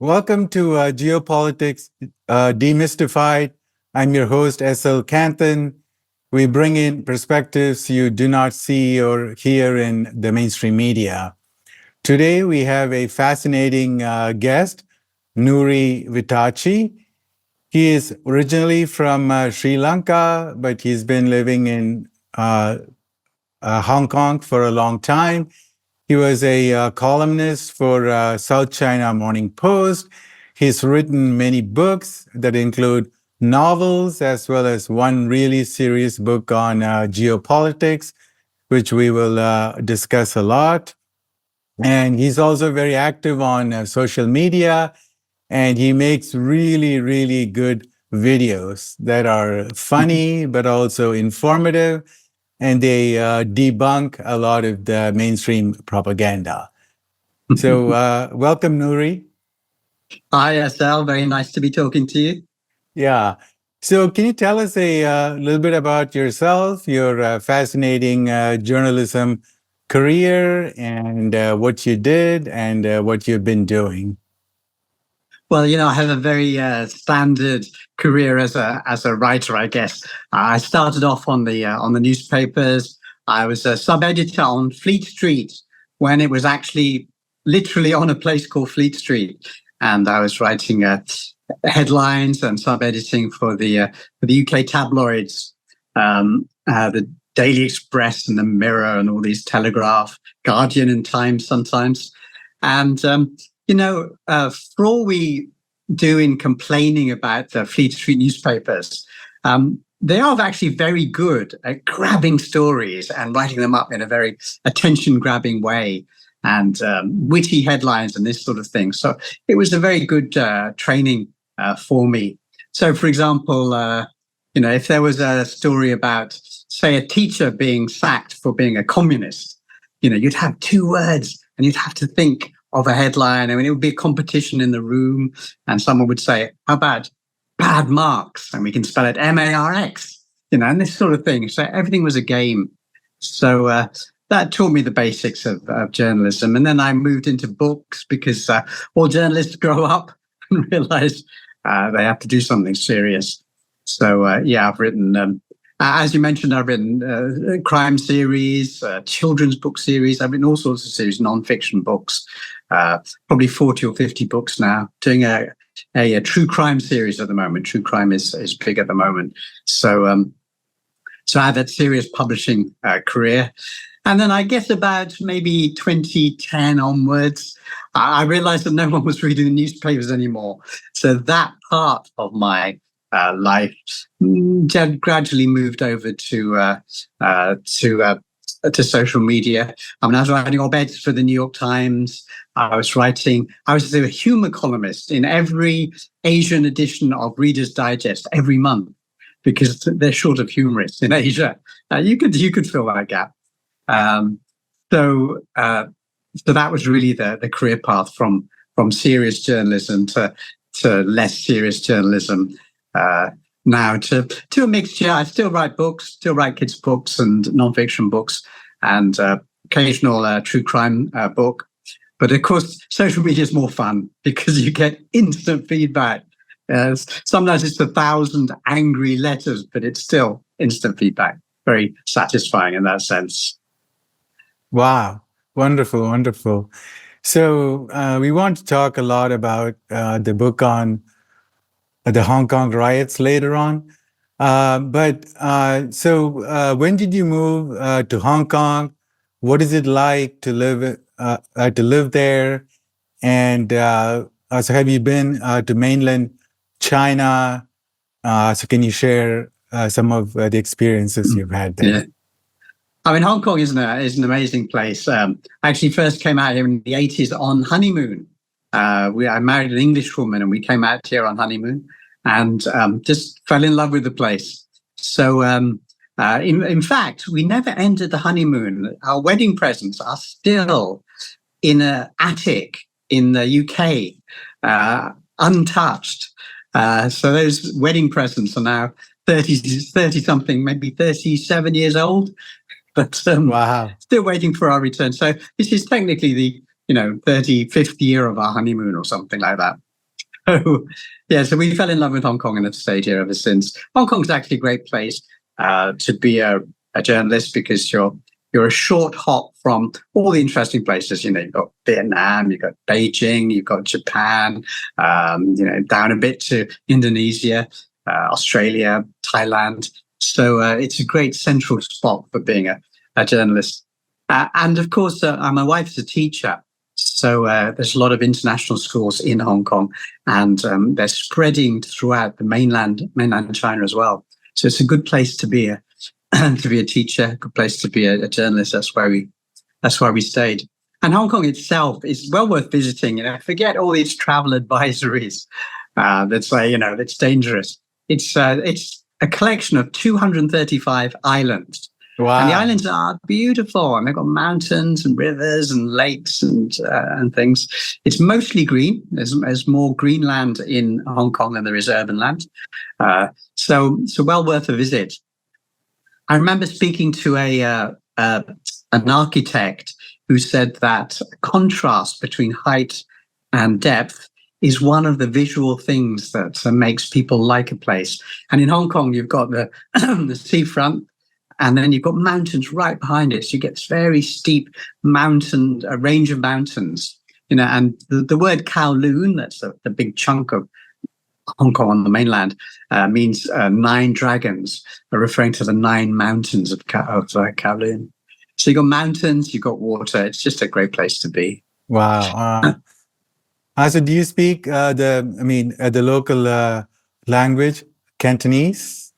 Welcome to Geopolitics Demystified. I'm your host, S.L. Canton. We bring in perspectives you do not see or hear in the mainstream media. Today, we have a fascinating guest, Nury Vittachi. He is originally from Sri Lanka, but he's been living in Hong Kong for a long time. He was a columnist for South China Morning Post. He's written many books that include novels as well as one really serious book on geopolitics, which we will discuss a lot. And he's also very active on social media, and he makes really, really good videos that are funny, but also informative, and they debunk a lot of the mainstream propaganda. So welcome, Nury. Hi, SL. Very nice to be talking to you. Yeah. So can you tell us a little bit about yourself, your fascinating journalism career, and what you did and what you've been doing? Well, I have a very standard career as a writer, I guess. I started off on the newspapers. I was a sub-editor on Fleet Street when it was actually literally on a place called Fleet Street, and I was writing headlines and sub-editing for the UK tabloids, the Daily Express and the Mirror and all these Telegraph, Guardian and Times sometimes, and for all we do in complaining about the Fleet Street newspapers, they are actually very good at grabbing stories and writing them up in a very attention-grabbing way and witty headlines and this sort of thing. So it was a very good training for me. So, for example, if there was a story about, say, a teacher being sacked for being a communist, you'd have two words and you'd have to think of a headline. I mean, it would be a competition in the room, and someone would say, how about bad marks? And we can spell it M-A-R-X, and this sort of thing. So everything was a game. So that taught me the basics of journalism. And then I moved into books because all journalists grow up and realize they have to do something serious. So, I've written, as you mentioned, I've written crime series, children's book series. I've written all sorts of series, non-fiction books, probably 40 or 50 books now, doing a true crime series at the moment. True crime is big at the moment. So I have that serious publishing career. And then I guess about maybe 2010 onwards, I realized that no one was reading the newspapers anymore. So that part of my life gradually moved over to social media. I was writing op-eds for the New York Times. I was a humor columnist in every Asian edition of Reader's Digest every month because they're short of humorists in Asia. You could fill that gap. So that was really the career path from serious journalism to less serious journalism. Now to a mixture. I still write books, still write kids' books and nonfiction books, and occasional true crime book. But of course, social media is more fun because you get instant feedback. Sometimes it's 1,000 angry letters, but it's still instant feedback. Very satisfying in that sense. Wow. Wonderful, wonderful. So we want to talk a lot about the book on the Hong Kong riots later on. So when did you move to Hong Kong? What is it like to live there? And so have you been to mainland China? So can you share some of the experiences you've had there? Yeah. I mean, Hong Kong is an amazing place. I actually first came out here in the 80s on honeymoon. I married an English woman and we came out here on honeymoon and just fell in love with the place. So in fact, we never ended the honeymoon. Our wedding presents are still in an attic in the UK, untouched. So those wedding presents are now 30 something, maybe 37 years old. But wow, still waiting for our return. So this is technically the 35th year of our honeymoon or something like that. So, yeah, so we fell in love with Hong Kong and have stayed here ever since. Hong Kong's actually a great place to be a journalist because you're a short hop from all the interesting places. You've got Vietnam, you've got Beijing, you've got Japan, down a bit to Indonesia, Australia, Thailand. So it's a great central spot for being a journalist. And of course, my wife is a teacher. So there's a lot of international schools in Hong Kong, and they're spreading throughout the mainland China as well. So it's a good place to be a teacher, a good place to be a journalist. That's why we stayed. And Hong Kong itself is well worth visiting. Forget all these travel advisories that say it's dangerous. It's a collection of 235 islands. Wow. And the islands are beautiful, and they've got mountains and rivers and lakes and things. It's mostly green. There's more green land in Hong Kong than there is urban land. So well worth a visit. I remember speaking to an architect who said that contrast between height and depth is one of the visual things that makes people like a place. And in Hong Kong, you've got the seafront, and then you've got mountains right behind it. So you get this very steep a range of mountains. And the word Kowloon, that's the big chunk of Hong Kong on the mainland, means 9 dragons, referring to the 9 mountains of Kowloon. So you've got mountains, you've got water. It's just a great place to be. Wow. So do you speak the local language, Cantonese?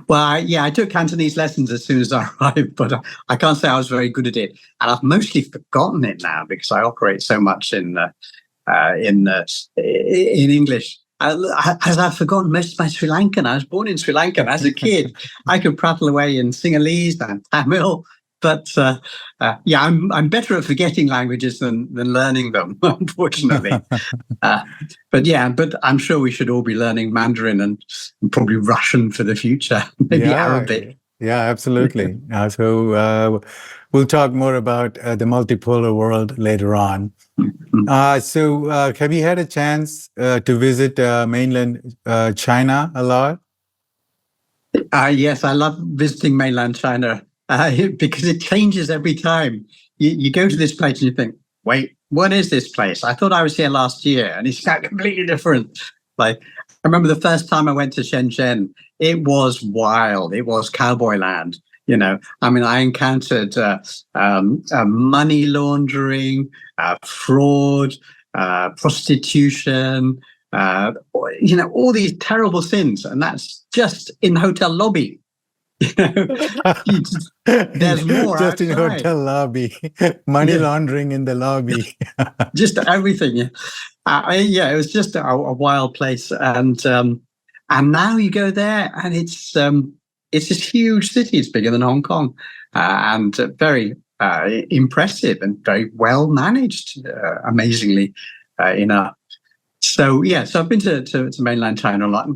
Well, I took Cantonese lessons as soon as I arrived, but I can't say I was very good at it. And I've mostly forgotten it now because I operate so much in English. As I've forgotten most of my Sri Lankan. I was born in Sri Lanka. And as a kid, I could prattle away in Sinhalese and Tamil. But I'm better at forgetting languages than learning them, unfortunately. But I'm sure we should all be learning Mandarin and probably Russian for the future, maybe Arabic. Yeah, absolutely. So we'll talk more about the multipolar world later on. So have you had a chance to visit mainland China a lot? Yes, I love visiting mainland China because it changes every time. You go to this place and you think, wait, what is this place? I thought I was here last year and it's completely different. Like, I remember the first time I went to Shenzhen, it was wild. It was cowboy land. I encountered money laundering, fraud, prostitution, all these terrible sins. And that's just in the hotel lobby. There's more just outside. In hotel lobby, money laundering in the lobby. Just everything. It was just a wild place. And now you go there and it's this huge city. It's bigger than Hong Kong and very impressive and very well managed, amazingly enough. So I've been to mainland China a lot.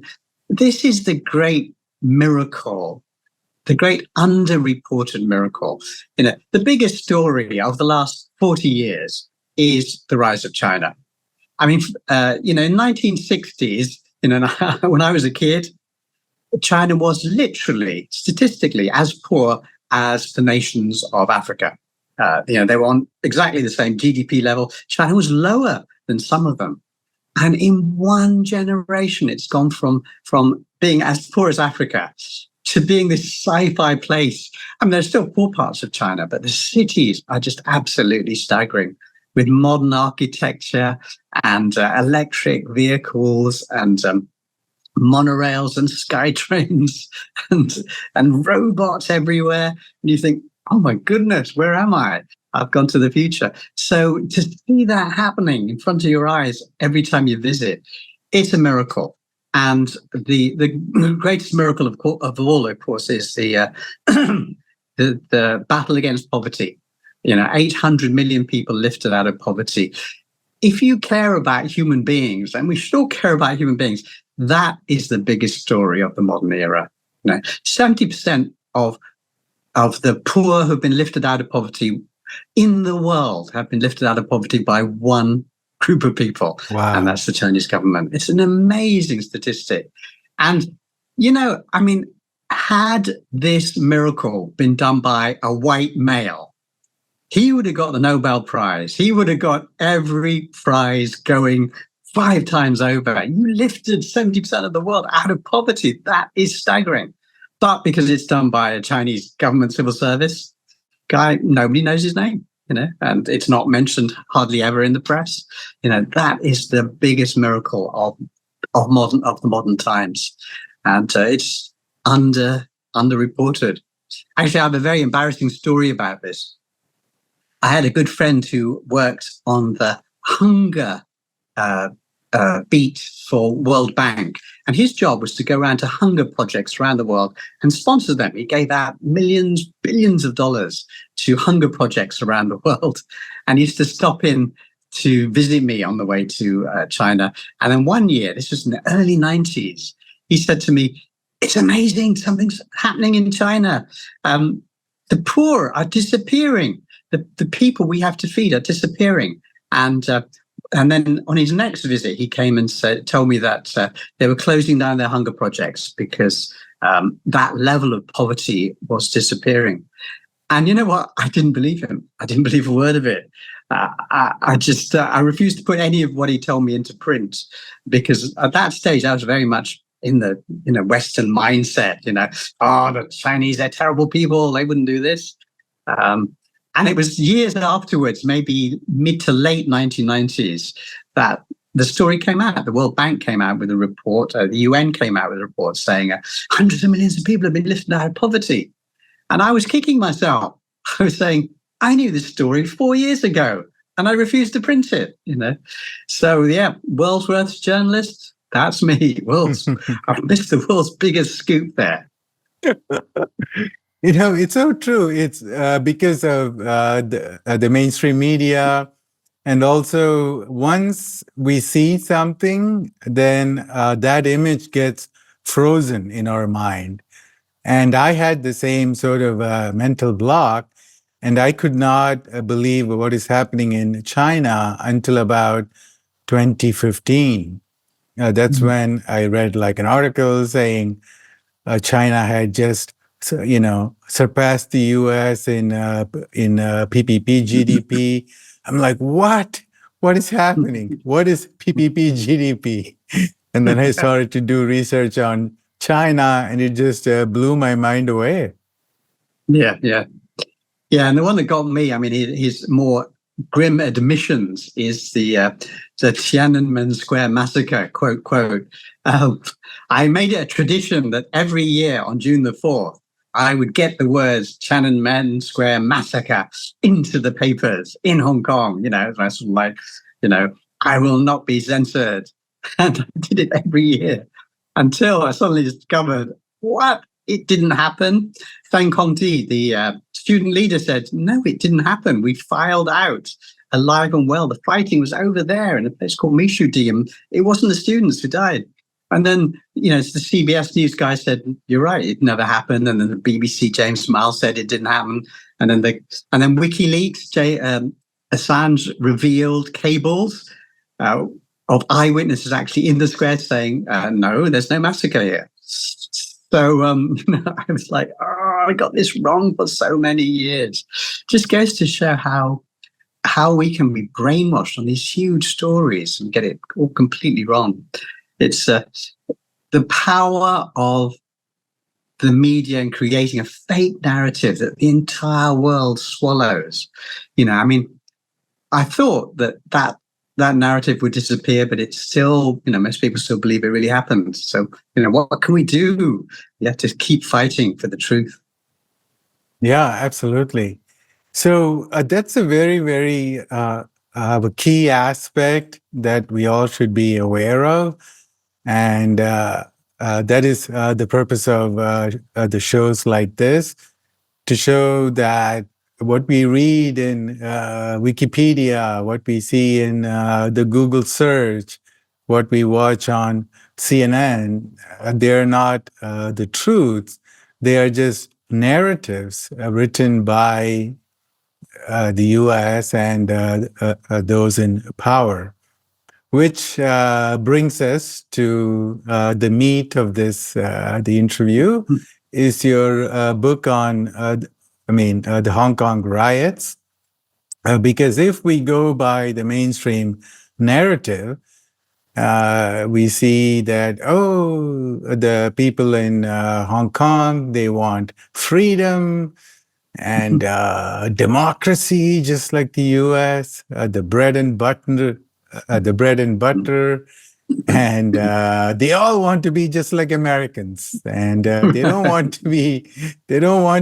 This is the great miracle, the great underreported miracle. The biggest story of the last 40 years is the rise of China. I mean, in 1960s, when I was a kid, China was literally, statistically, as poor as the nations of Africa. They were on exactly the same GDP level. China was lower than some of them. And in one generation, it's gone from being as poor as Africa to being this sci-fi place. I mean, there's still poor parts of China, but the cities are just absolutely staggering with modern architecture and electric vehicles and monorails and sky trains and robots everywhere. And you think, oh my goodness, where am I? I've gone to the future. So to see that happening in front of your eyes every time you visit, it's a miracle. And the greatest miracle of all, of course, is the battle against poverty. 800 million people lifted out of poverty. If you care about human beings, and we should all care about human beings, that is the biggest story of the modern era. 70% of the poor who've been lifted out of poverty in the world have been lifted out of poverty by one group of people, Wow. and that's the Chinese government. It's an amazing statistic. And, had this miracle been done by a white male, he would have got the Nobel Prize. He would have got every prize going 5 times over. You lifted 70% of the world out of poverty. That is staggering. But because it's done by a Chinese government civil service guy, nobody knows his name, and it's not mentioned hardly ever in the press. That is the biggest miracle of the modern times. And it's underreported. Actually, I have a very embarrassing story about this. I had a good friend who worked on the hunger beat for World Bank, and his job was to go around to hunger projects around the world and sponsor them. He gave out millions, billions of dollars to hunger projects around the world, and he used to stop in to visit me on the way to China. And then one year, this was in the early 90s, he said to me, "It's amazing, something's happening in China. The poor are disappearing. The people we have to feed are disappearing." And then on his next visit, he came and told me that they were closing down their hunger projects because that level of poverty was disappearing. And you know what? I didn't believe him. I didn't believe a word of it. I refused to put any of what he told me into print, because at that stage I was very much in the Western mindset. The Chinese, they're terrible people. They wouldn't do this. And it was years afterwards, maybe mid to late 1990s, that the story came out. The World Bank came out with a report. The UN came out with a report saying hundreds of millions of people have been lifted out of poverty. And I was kicking myself. I was saying, I knew this story 4 years ago, and I refused to print it. So yeah, Wordsworth's journalist. That's me. I've missed the world's biggest scoop there. It's so true. It's because of the mainstream media. And also, once we see something, then that image gets frozen in our mind. And I had the same sort of mental block, and I could not believe what is happening in China until about 2015. That's when I read an article saying China had just surpassed the U.S. in PPP GDP. I'm like, what? What is happening? What is PPP GDP? And then I started to do research on China, and it just blew my mind away. Yeah. And the one that got me, his more grim admissions is the Tiananmen Square massacre, quote. I made it a tradition that every year on June the 4th, I would get the words Tiananmen Square massacre into the papers in Hong Kong. I was like, I will not be censored. And I did it every year until I suddenly discovered, what? It didn't happen. Fang Hongdi, the student leader, said, no, it didn't happen. We filed out alive and well. The fighting was over there in a place called Mishudi, and it wasn't the students who died. And then, the CBS News guy said, you're right, it never happened. And then the BBC, James Smile, said it didn't happen. And then WikiLeaks, Assange revealed cables of eyewitnesses actually in the square saying, no, there's no massacre here. So I was like, I got this wrong for so many years. Just goes to show how we can be brainwashed on these huge stories and get it all completely wrong. It's the power of the media in creating a fake narrative that the entire world swallows. I thought that narrative would disappear, but it's still, most people still believe it really happened. So, what can we do? We have to keep fighting for the truth. Yeah, absolutely. So that's a very, very a key aspect that we all should be aware of. And that is the purpose of the shows like this, to show that what we read in Wikipedia, what we see in the Google search, what we watch on CNN, they're not the truths. They are just narratives written by the U.S. and those in power. which brings us to the meat of this, the interview, is your book on, the Hong Kong riots. Because if we go by the mainstream narrative, we see that, the people in Hong Kong, they want freedom and democracy, just like the U.S., the bread and butter, and they all want to be just like Americans, and they don't want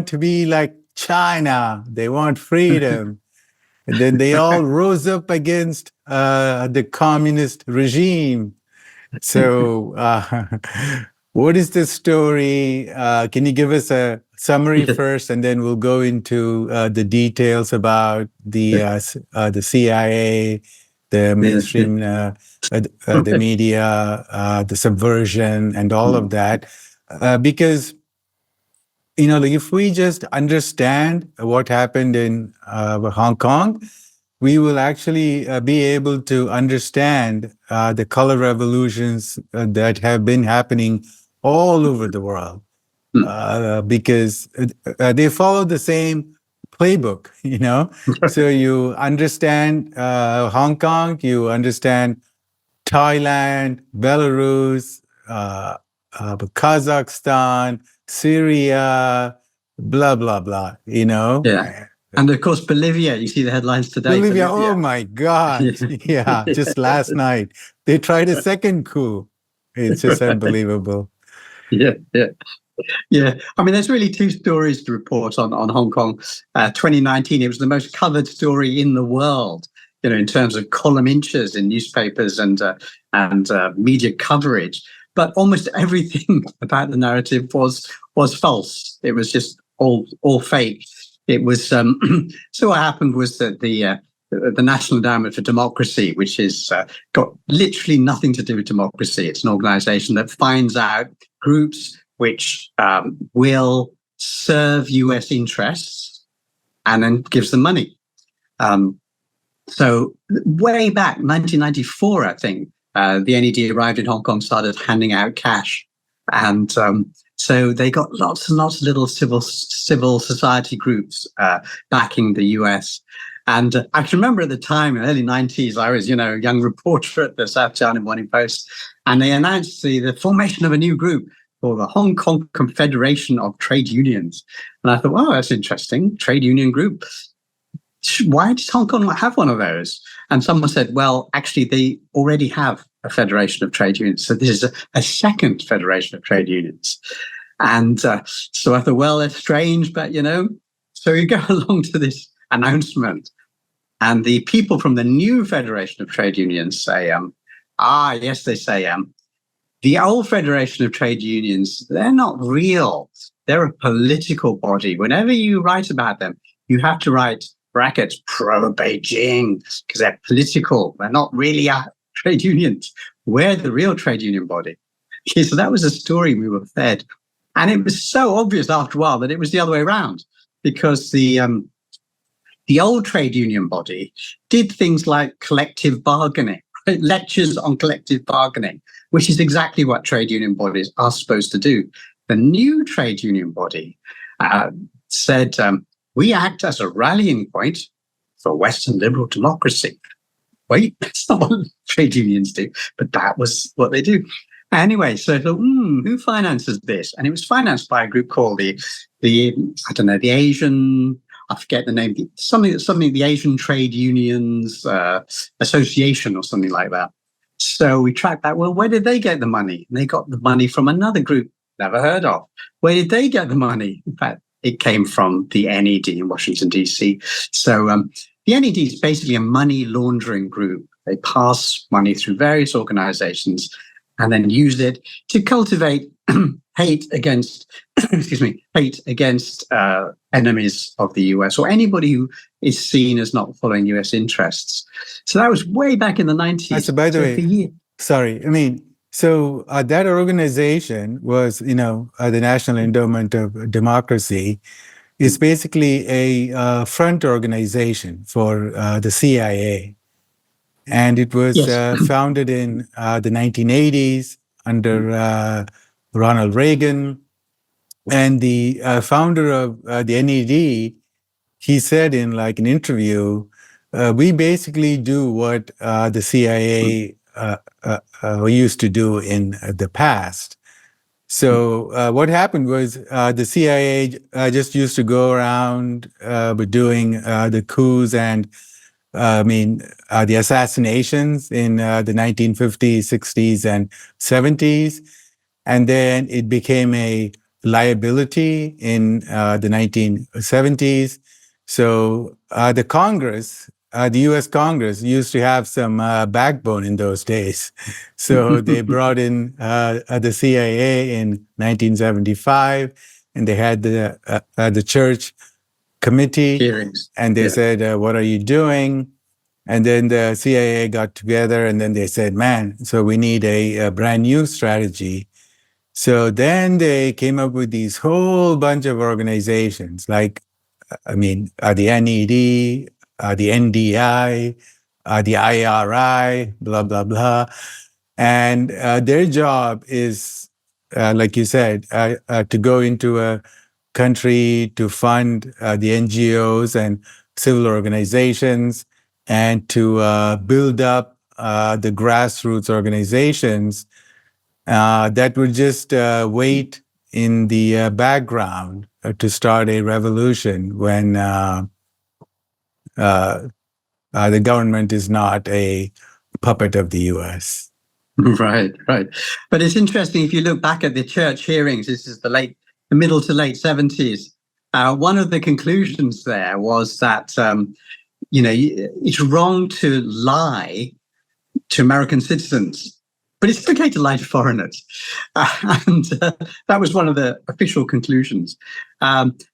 to be like China. They want freedom. And then they all rose up against the communist regime. So, what is the story? Can you give us a summary first, and then we'll go into the details about the CIA, the mainstream, the media, the subversion, and all of that, because if we just understand what happened in Hong Kong, we will actually be able to understand the color revolutions that have been happening all over the world, because they follow the same playbook, So you understand Hong Kong, you understand Thailand, Belarus, Kazakhstan, Syria, blah, blah, blah, Yeah. And of course, Bolivia, you see the headlines today. Bolivia, oh my God. Yeah, just last night. They tried a second coup. It's just unbelievable. Yeah. I mean, there's really two stories to report on Hong Kong. 2019, it was the most covered story in the world, in terms of column inches in newspapers and media coverage. But almost everything about the narrative was false. It was just all fake. It was so what happened was that the National Endowment for Democracy, which is got literally nothing to do with democracy. It's an organization that finds out groups which will serve US interests and then gives them money. So way back, 1994, I think, the NED arrived in Hong Kong, started handing out cash. And so they got lots and lots of little civil society groups backing the US. And I can remember at the time, in the early 90s, I was, a young reporter at the South China Morning Post, and they announced the formation of a new group called the Hong Kong Confederation of Trade Unions. And I thought, oh, that's interesting, trade union group. Why does Hong Kong not have one of those? And someone said, well, actually, they already have a federation of trade unions. So this is a second federation of trade unions. And so I thought, well, that's strange, but, so you go along to this announcement, and the people from the new federation of trade unions say, yes, they say, the old federation of trade unions, they're not real. They're a political body. Whenever you write about them, you have to write brackets pro-Beijing, because they're political. They're not really trade unions. We're the real trade union body. Okay, so that was a story we were fed. And it was so obvious after a while that it was the other way around, because the old trade union body did things like collective bargaining, right? Lectures on collective bargaining, which is exactly what trade union bodies are supposed to do. The new trade union body said, we act as a rallying point for Western liberal democracy. Wait, that's not what trade unions do, but that was what they do. Anyway, so I thought, who finances this? And it was financed by a group called the Asian, I forget the name, something the Asian Trade Unions Association or something like that. So we tracked that. Well, where did they get the money? And they got the money from another group, never heard of. Where did they get the money? In fact, it came from the NED in Washington, D.C. So the NED is basically a money laundering group. They pass money through various organizations and then use it to cultivate hate against enemies of the US, or anybody who is seen as not following US interests. So that was way back in the 90s. So by the way, sorry, so that organization was, the National Endowment of Democracy is basically a front organization for the CIA. And it was Yes. founded in the 1980s under Ronald Reagan. And the founder of the NED, he said in like an interview, we basically do what the CIA used to do in the past. So what happened was the CIA just used to go around doing the coups and the assassinations in the 1950s, 60s, and 70s. And then it became a liability in the 1970s. So the Congress, the US Congress, used to have some backbone in those days. So they brought in the CIA in 1975, and they had the church committee Hearings. and they said, what are you doing? And then the CIA got together and then they said, man, so we need a brand new strategy. So then they came up with these whole bunch of organizations like, the NED, the NDI, the IRI, blah, blah, blah. And their job is, like you said, to go into a country to fund the NGOs and civil organizations and to build up the grassroots organizations that would just wait in the background to start a revolution when the government is not a puppet of the US. Right. But it's interesting if you look back at the church hearings. This is the middle to late 70s. One of the conclusions there was that it's wrong to lie to American citizens, but it's okay to lie to foreigners, and that was one of the official conclusions.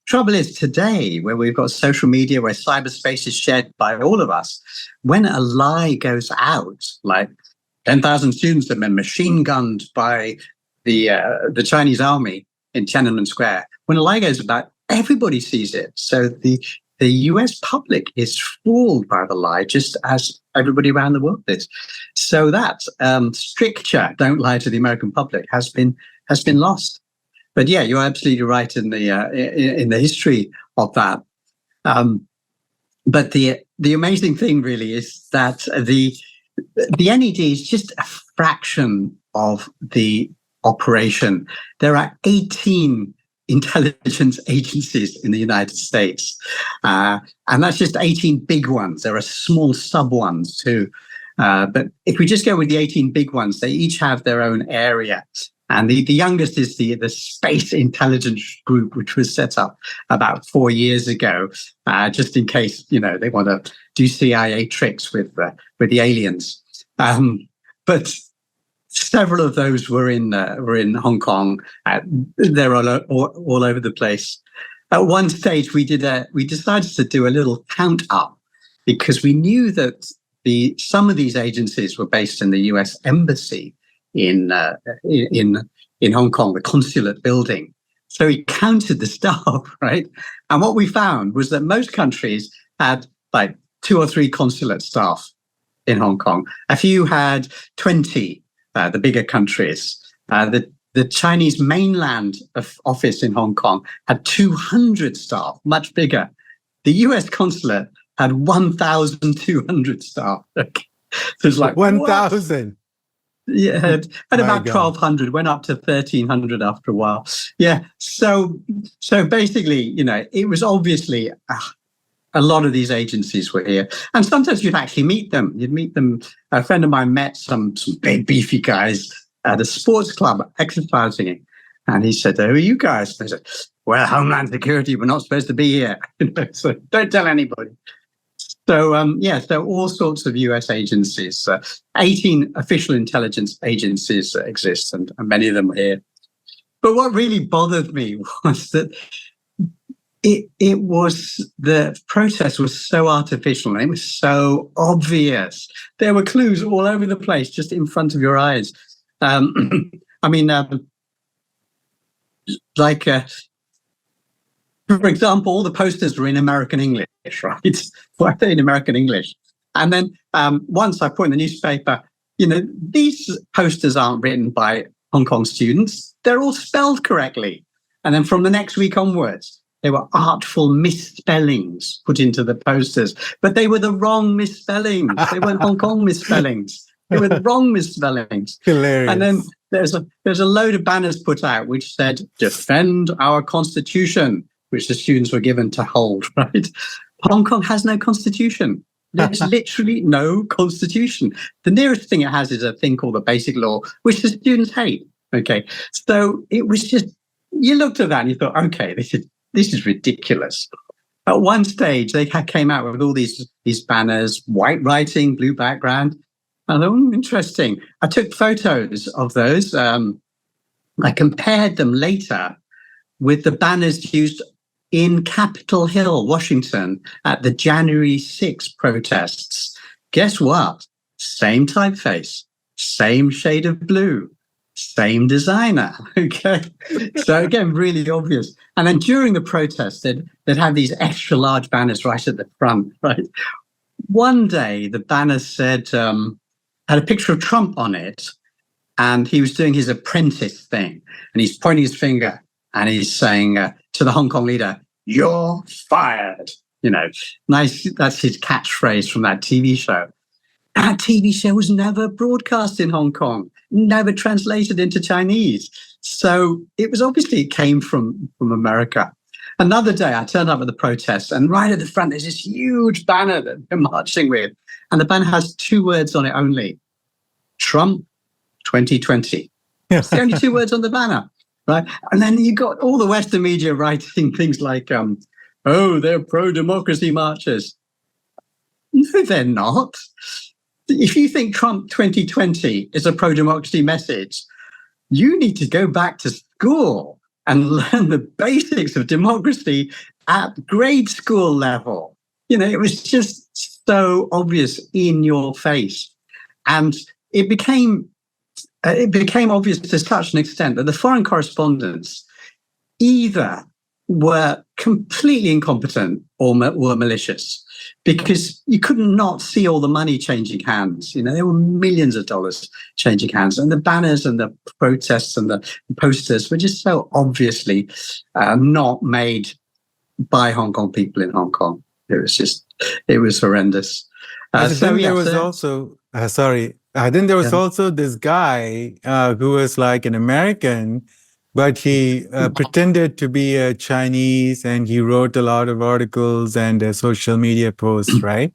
Trouble is today, where we've got social media, where cyberspace is shared by all of us, when a lie goes out, like 10,000 students have been machine gunned by the Chinese army in Tiananmen Square. When a lie goes about, everybody sees it. So the US public is fooled by the lie, just as everybody around the world is. So that stricture, don't lie to the American public, has been lost. But yeah, you're absolutely right in the history of that. But the amazing thing really is that the NED is just a fraction of the operation. There are 18 intelligence agencies in the United States, and that's just 18 big ones. There are small sub ones too. But if we just go with the 18 big ones, they each have their own area. And the youngest is the Space Intelligence Group, which was set up about 4 years ago, just in case they want to do CIA tricks with the aliens. But several of those were in Hong Kong. They're all over the place. At one stage, we decided to do a little count up because we knew that some of these agencies were based in the U.S. Embassy in Hong Kong, the consulate building. So we counted the staff, right? And what we found was that most countries had like 2 or 3 consulate staff in Hong Kong. A few had 20. The bigger countries. The Chinese mainland office in Hong Kong had 200 staff, much bigger. The US consulate had 1,200 staff. So it's like 1,000. Yeah, had about 1,200, went up to 1,300 after a while. Yeah, so basically, it was obviously a lot of these agencies were here, and sometimes you'd actually meet them. You'd meet them. A friend of mine met some big beefy guys at a sports club exercising, and he said, "Who are you guys?" And they said, "Well, Homeland Security. We're not supposed to be here, so don't tell anybody." So so all sorts of US agencies, 18 official intelligence agencies exist, and many of them are here. But what really bothered me was that it was, the process was so artificial and it was so obvious. There were clues all over the place, just in front of your eyes. For example, all the posters were in American English, right? Why are they in American English? And then once I put in the newspaper, these posters aren't written by Hong Kong students. They're all spelled correctly. And then from the next week onwards, there were artful misspellings put into the posters, but they were the wrong misspellings. They weren't Hong Kong misspellings. They were the wrong misspellings. Hilarious. And then there's a load of banners put out which said, "Defend our constitution," which the students were given to hold, right? Hong Kong has no constitution. There's literally no constitution. The nearest thing it has is a thing called the Basic Law, which the students hate. Okay. So it was just, you looked at that and you thought, okay, this is ridiculous. At one stage, they came out with all these banners, white writing, blue background. I thought, interesting. I took photos of those. I compared them later with the banners used in Capitol Hill, Washington, at the January 6th protests. Guess what? Same typeface, same shade of blue, same designer. Okay. So again, really obvious. And then during the protest, they'd have these extra large banners right at the front, right? One day, the banner said, had a picture of Trump on it, and he was doing his apprentice thing. And he's pointing his finger and he's saying to the Hong Kong leader, "You're fired." Nice. That's his catchphrase from that TV show. That TV show was never broadcast in Hong Kong, never translated into Chinese. So it came from America. Another day, I turned up at the protest, and right at the front, there's this huge banner that they're marching with. And the banner has 2 words on it only: Trump 2020. It's the only 2 words on the banner, right? And then you got all the Western media writing things like, "Oh, they're pro-democracy marchers." No, they're not. If you think Trump 2020 is a pro-democracy message, you need to go back to school and learn the basics of democracy at grade school level. It was just so obvious in your face. And it became obvious to such an extent that the foreign correspondents either were completely incompetent or were malicious, because you could not see all the money changing hands. There were millions of dollars changing hands, and the banners and the protests and the posters were just so obviously not made by Hong Kong people in Hong Kong. It was horrendous. I think there was also this guy who was like an American, but he pretended to be a Chinese, and he wrote a lot of articles and social media posts, right?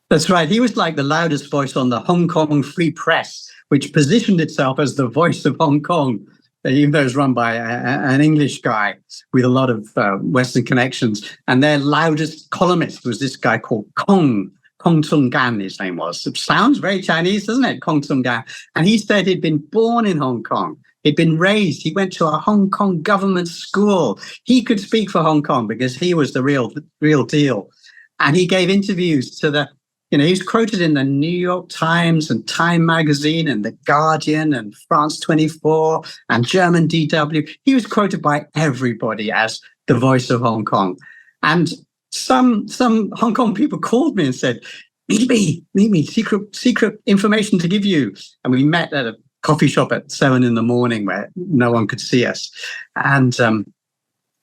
That's right. He was like the loudest voice on the Hong Kong Free Press, which positioned itself as the voice of Hong Kong, even though it was run by an English guy with a lot of Western connections. And their loudest columnist was this guy called Kong Tung Gan, his name was. It sounds very Chinese, doesn't it? Kong Tung Gan. And he said he'd been born in Hong Kong. He'd been raised. He went to a Hong Kong government school. He could speak for Hong Kong because he was the real deal. And he gave interviews to he was quoted in the New York Times and Time Magazine and The Guardian and France 24 and German DW. He was quoted by everybody as the voice of Hong Kong. And some Hong Kong people called me and said, meet me, secret information to give you. And we met at a coffee shop at 7 a.m. where no one could see us. And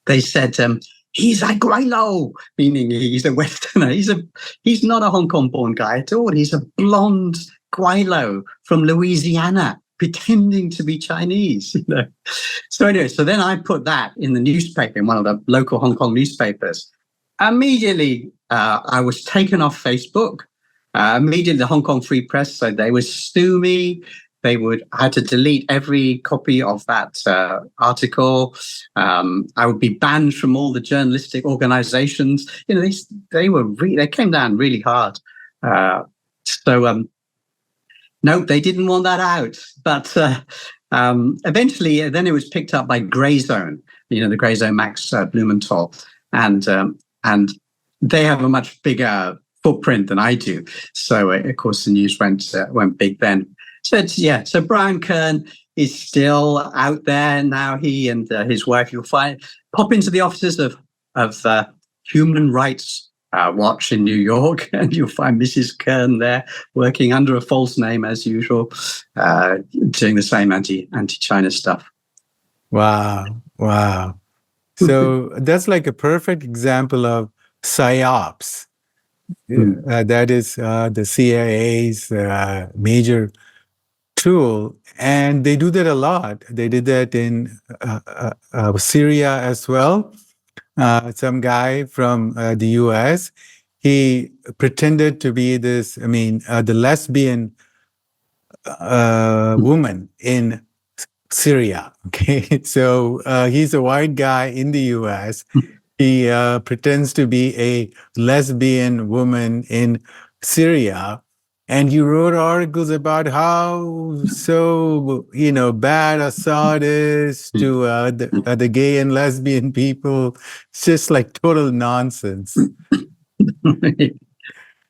they said, he's a Guaylo, meaning he's a Westerner. He's not a Hong Kong-born guy at all. He's a blonde Guaylo from Louisiana, pretending to be Chinese. So anyway, so then I put that in the newspaper, in one of the local Hong Kong newspapers. Immediately, I was taken off Facebook. Immediately, the Hong Kong Free Press said they would sue me. I had to delete every copy of that article. I would be banned from all the journalistic organizations. They came down really hard. No, they didn't want that out. But eventually, then it was picked up by Grey Zone. The Grey Zone, Max Blumenthal, and they have a much bigger footprint than I do. So of course, the news went big then. So Brian Kern is still out there now. He and his wife, you'll pop into the offices of Human Rights watch in New York, and you'll find Mrs. Kern there working under a false name as usual, doing the same anti-China stuff. Wow. Wow. So that's like a perfect example of psyops. That is the CIA's major tool, and they do that a lot. They did that in Syria as well. Some guy from the US, he pretended to be this, the lesbian woman in Syria. Okay, so he's a white guy in the US. He pretends to be a lesbian woman in Syria. And he wrote articles about how so, bad Assad is to the gay and lesbian people. It's just like total nonsense.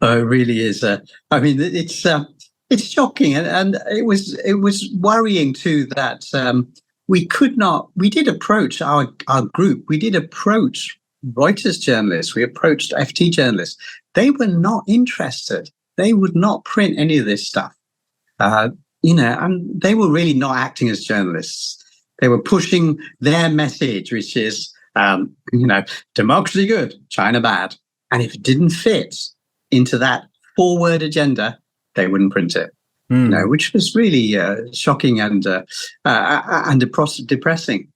Oh, it really is. It's shocking, and it was worrying too that we did approach our group. We did approach Reuters journalists. We approached FT journalists. They were not interested. They would not print any of this stuff. And they were really not acting as journalists. They were pushing their message, which is, democracy good, China bad. And if it didn't fit into that 4-word agenda, they wouldn't print it. Which was really shocking and depressing.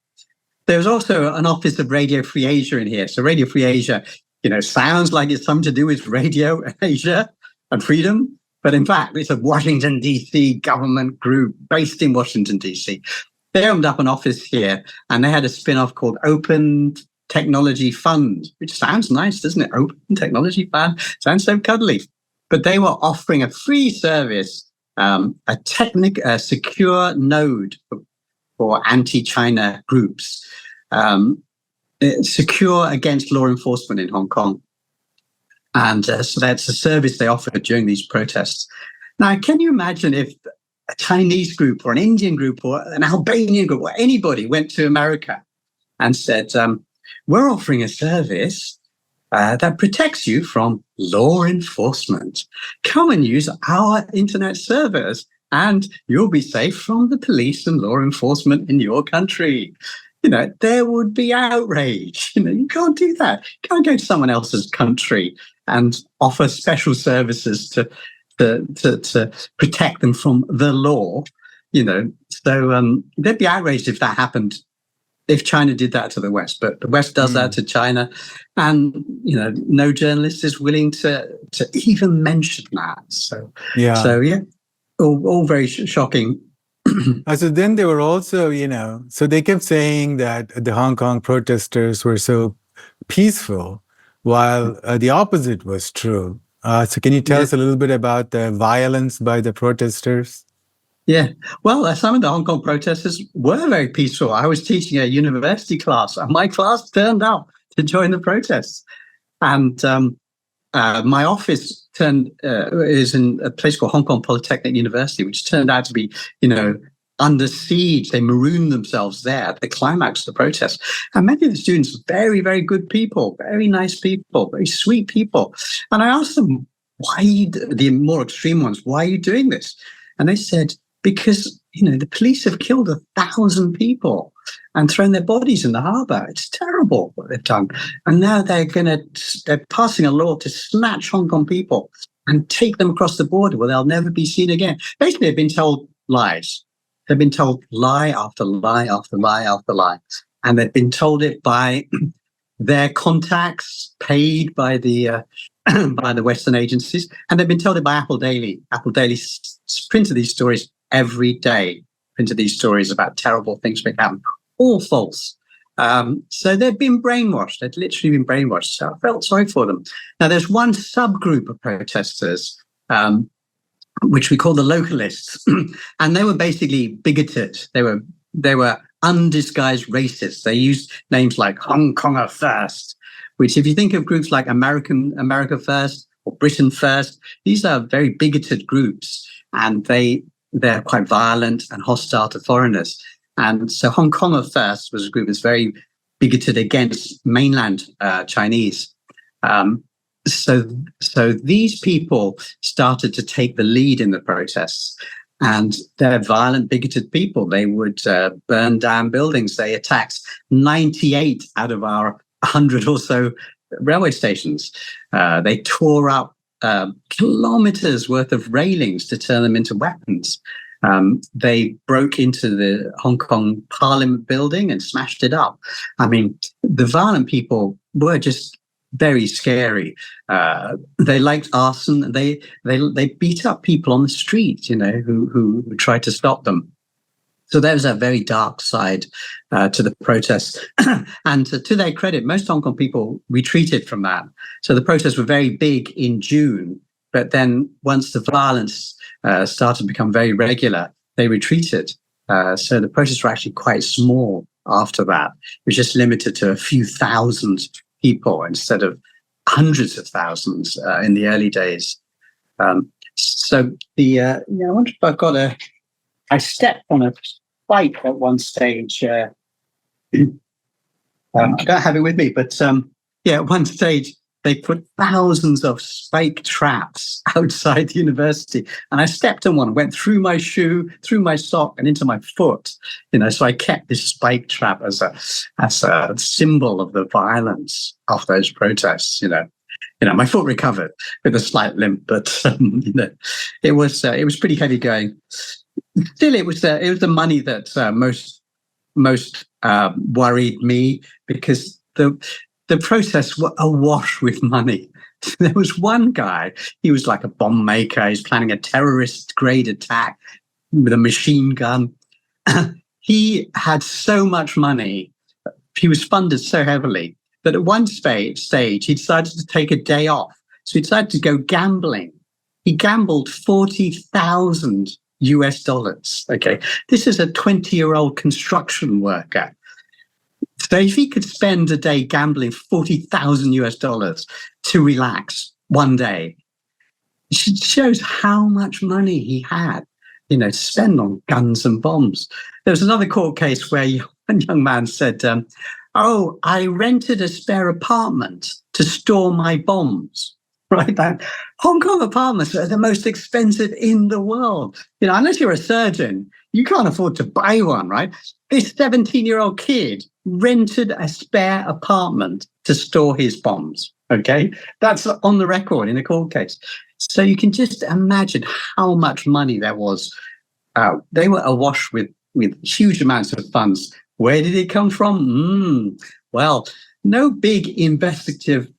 There was also an office of Radio Free Asia in here. So Radio Free Asia, sounds like it's something to do with Radio Asia and freedom, but in fact, it's a Washington, D.C. government group based in Washington, D.C. They opened up an office here, and they had a spin-off called Open Technology Fund, which sounds nice, doesn't it? Open Technology Fund sounds so cuddly. But they were offering a free service, a secure node for anti-China groups, secure against law enforcement in Hong Kong. And so that's a service they offered during these protests. Now, can you imagine if a Chinese group or an Indian group or an Albanian group or anybody went to America and said, we're offering a service that protects you from law enforcement. Come and use our internet servers and you'll be safe from the police and law enforcement in your country. There would be outrage. You can't do that. You can't go to someone else's country and offer special services to protect them from the law. So they'd be outraged if that happened, if China did that to the West. But the West does that to China, and no journalist is willing to even mention that. So all very shocking. So then they were also, so they kept saying that the Hong Kong protesters were so peaceful, while the opposite was true. So can you tell us a little bit about the violence by the protesters? Yeah, well, some of the Hong Kong protesters were very peaceful. I was teaching a university class, and my class turned out to join the protests. And my office is in a place called Hong Kong Polytechnic University, which turned out to be, under siege. They marooned themselves there at the climax of the protest. And many of the students were very, very good people, very nice people, very sweet people. And I asked them, the more extreme ones, why are you doing this? And they said, because, the police have killed 1,000 people and thrown their bodies in the harbour. It's terrible what they've done. And now they're passing a law to snatch Hong Kong people and take them across the border where they'll never be seen again. Basically, they've been told lies. They've been told lie after lie after lie after lie. And they've been told it by their contacts paid by the Western agencies. And they've been told it by Apple Daily. Apple Daily printed these stories every day, printed these stories about terrible things that happen. All false. So they've been brainwashed. They've literally been brainwashed. So I felt sorry for them. Now, there's one subgroup of protesters, which we call the localists, and they were basically bigoted. They were undisguised racists. They used names like Hong Konger First, which, if you think of groups like America First or Britain First, these are very bigoted groups, and they're quite violent and hostile to foreigners. And so Hong Konger First was a group that's very bigoted against mainland Chinese. so these people started to take the lead in the protests, and they're violent, bigoted people. They would burn down buildings. They attacked 98 out of our 100 or so railway stations. They tore up kilometers worth of railings to turn them into weapons. They broke into the Hong Kong Parliament building and smashed it up. I mean, the violent people were just very scary. They liked arson. They beat up people on the street, who tried to stop them. So there was a very dark side to the protests. And to their credit, most Hong Kong people retreated from that. So the protests were very big in June, but then once the violence started to become very regular, they retreated. So the protests were actually quite small after that. It was just limited to a few thousand people instead of hundreds of thousands in the early days. So I wonder if I've got I stepped on a spike at one stage. I don't have it with me, but at one stage they put thousands of spike traps outside the university, and I stepped on one, went through my shoe, through my sock, and into my foot. So I kept this spike trap as a symbol of the violence of those protests. My foot recovered with a slight limp, but it was pretty heavy going. Still, it was the money that most worried me, because the protests were awash with money. There was one guy, he was like a bomb maker. He's planning a terrorist-grade attack with a machine gun. He had so much money. He was funded so heavily that at one stage he decided to take a day off. So he decided to go gambling. He gambled $40,000. Okay. This is a 20-year-old construction worker. So if he could spend a day gambling $40,000 to relax one day, it shows how much money he had, to spend on guns and bombs. There was another court case where one young man said, I rented a spare apartment to store my bombs. Right, that Hong Kong apartments are the most expensive in the world. Unless you're a surgeon, you can't afford to buy one, right? This 17-year-old kid rented a spare apartment to store his bombs. Okay, that's on the record in a court case. So you can just imagine how much money there was. They were awash with huge amounts of funds. Where did it come from? Well, no big investigative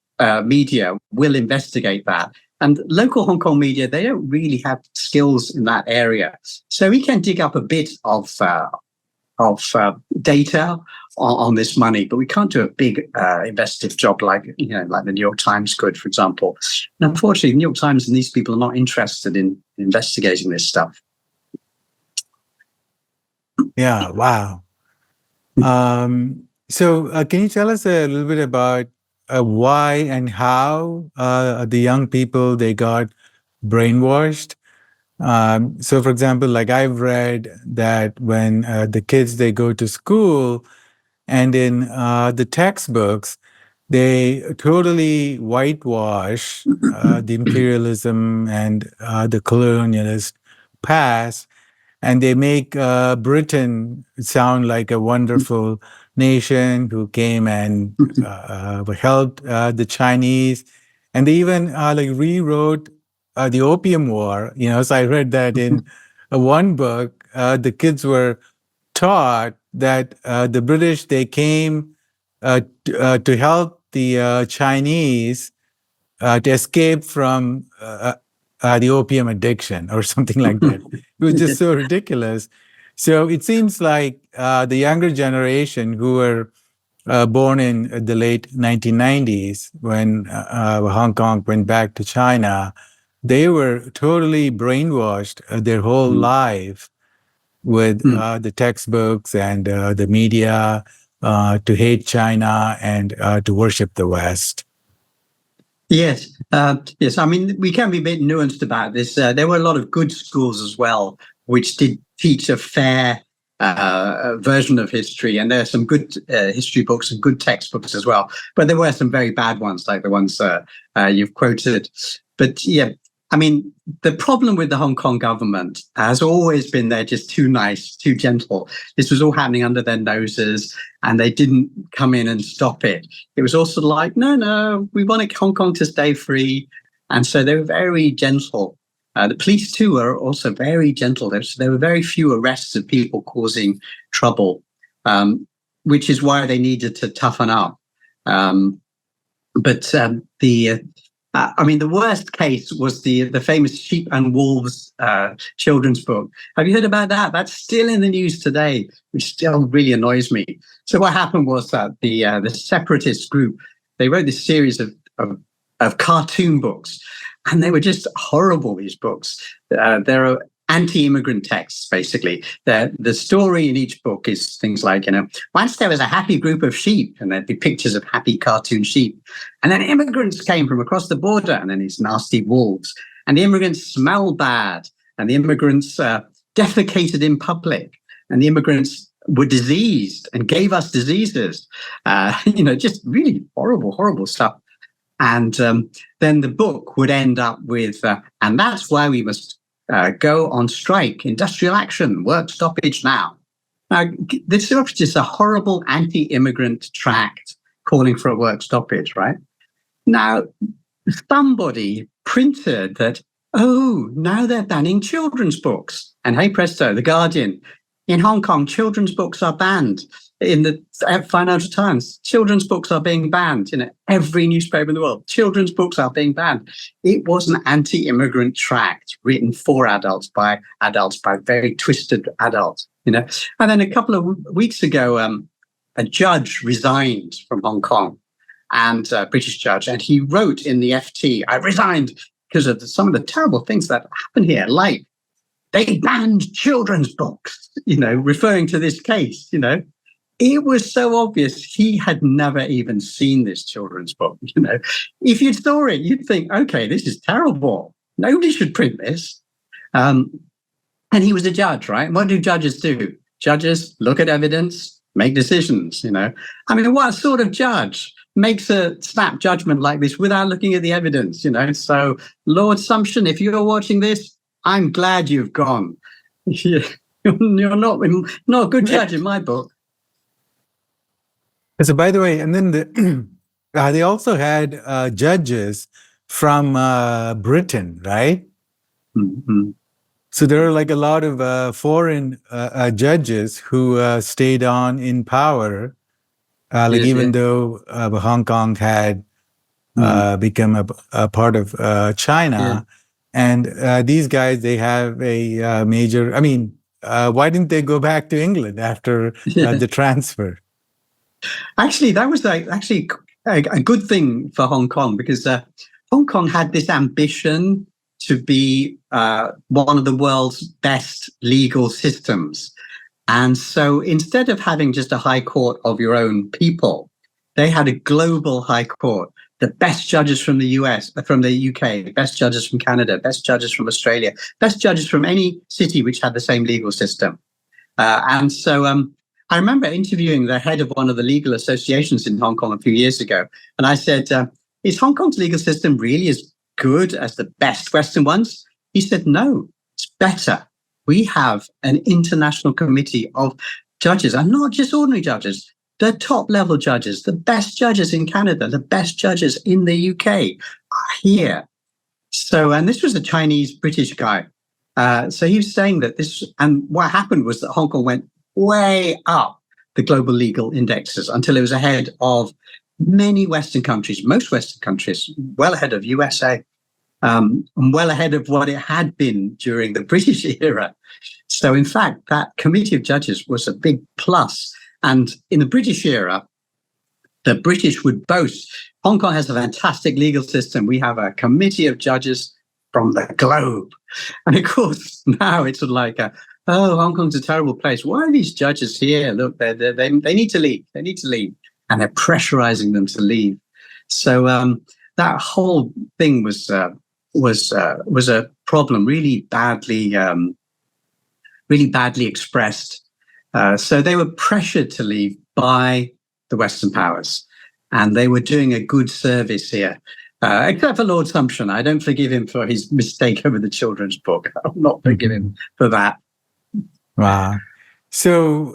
media will investigate that. And local Hong Kong media, they don't really have skills in that area. So we can dig up a bit of data on this money, but we can't do a big investigative job like the New York Times could, for example. And unfortunately, the New York Times and these people are not interested in investigating this stuff. Yeah, wow. So can you tell us a little bit about why and how the young people, they got brainwashed? So, for example, like I've read that when the kids, they go to school, and in the textbooks, they totally whitewash the imperialism and the colonialist past, and they make Britain sound like a wonderful nation who came and helped the Chinese, and they even rewrote the Opium War. So I read that in one book. The kids were taught that the British, they came to help the Chinese to escape from the opium addiction or something like that. It was just so ridiculous. So it seems like the younger generation who were born in the late 1990s, when Hong Kong went back to China, they were totally brainwashed their whole life with the textbooks and the media to hate China and to worship the West. Yes. Yes. I mean, we can be a bit nuanced about this. There were a lot of good schools as well, which did teach a fair version of history, and there are some good history books and good textbooks as well. But there were some very bad ones, like the ones you've quoted. But yeah, I mean, the problem with the Hong Kong government has always been they're just too nice, too gentle. This was all happening under their noses, and they didn't come in and stop it. It was also like, no, we want Hong Kong to stay free. And so they were very gentle. The police, too, are also very gentle. There were very few arrests of people causing trouble, which is why they needed to toughen up. The worst case was the famous Sheep and Wolves children's book. Have you heard about that? That's still in the news today, which still really annoys me. So what happened was that the separatist group, they wrote this series of cartoon books, and they were just horrible, these books. There are anti-immigrant texts, basically. The story in each book is things like, once there was a happy group of sheep, and there'd be pictures of happy cartoon sheep. And then immigrants came from across the border, and then these nasty wolves. And the immigrants smelled bad, and the immigrants defecated in public, and the immigrants were diseased and gave us diseases. Just really horrible, horrible stuff. And then the book would end up with, and that's why we must go on strike, industrial action, work stoppage now. Now, this is just a horrible anti-immigrant tract calling for a work stoppage, right? Now, somebody printed that, now they're banning children's books. And hey presto, The Guardian, in Hong Kong, children's books are banned. In the Financial Times, children's books are being banned. Every newspaper in the world, children's books are being banned. It was an anti-immigrant tract written for adults by very twisted adults. And then a couple of weeks ago, a judge resigned from Hong Kong, and a British judge, and he wrote in the FT, "I resigned because of some of the terrible things that happen here, like they banned children's books," referring to this case, It was so obvious he had never even seen this children's book. If you saw it, you'd think, okay, this is terrible. Nobody should print this. And he was a judge, right? What do judges do? Judges look at evidence, make decisions, what sort of judge makes a snap judgment like this without looking at the evidence, So, Lord Sumption, if you're watching this, I'm glad you've gone. You're not a good judge in my book. So, by the way, and then they also had judges from Britain, right? Mm-hmm. So there are like a lot of foreign judges who stayed on in power, even though Hong Kong had become a part of China. And these guys, they have a major, why didn't they go back to England after the transfer? Actually, that was a good thing for Hong Kong, because Hong Kong had this ambition to be one of the world's best legal systems. And so instead of having just a high court of your own people, they had a global high court, the best judges from the US, from the UK, best judges from Canada, best judges from Australia, best judges from any city which had the same legal system. And so I remember interviewing the head of one of the legal associations in Hong Kong a few years ago. And I said, is Hong Kong's legal system really as good as the best Western ones? He said, no, it's better. We have an international committee of judges, and not just ordinary judges, the top level judges, the best judges in Canada, the best judges in the UK are here. So, and this was a Chinese British guy. So he was saying that and what happened was that Hong Kong went way up the global legal indexes until it was ahead of many Western countries, most Western countries, well ahead of USA, and well ahead of what it had been during the British era. So in fact, that committee of judges was a big plus. And in the British era, the British would boast, Hong Kong has a fantastic legal system. We have a committee of judges from the globe. And of course, now it's sort of like, Hong Kong's a terrible place. Why are these judges here? Look, they need to leave. They need to leave. And they're pressurizing them to leave. So that whole thing was a problem, really badly expressed. So they were pressured to leave by the Western powers, and they were doing a good service here. Except for Lord Sumption. I don't forgive him for his mistake over the children's book. I'll not forgive him for that. Wow. So,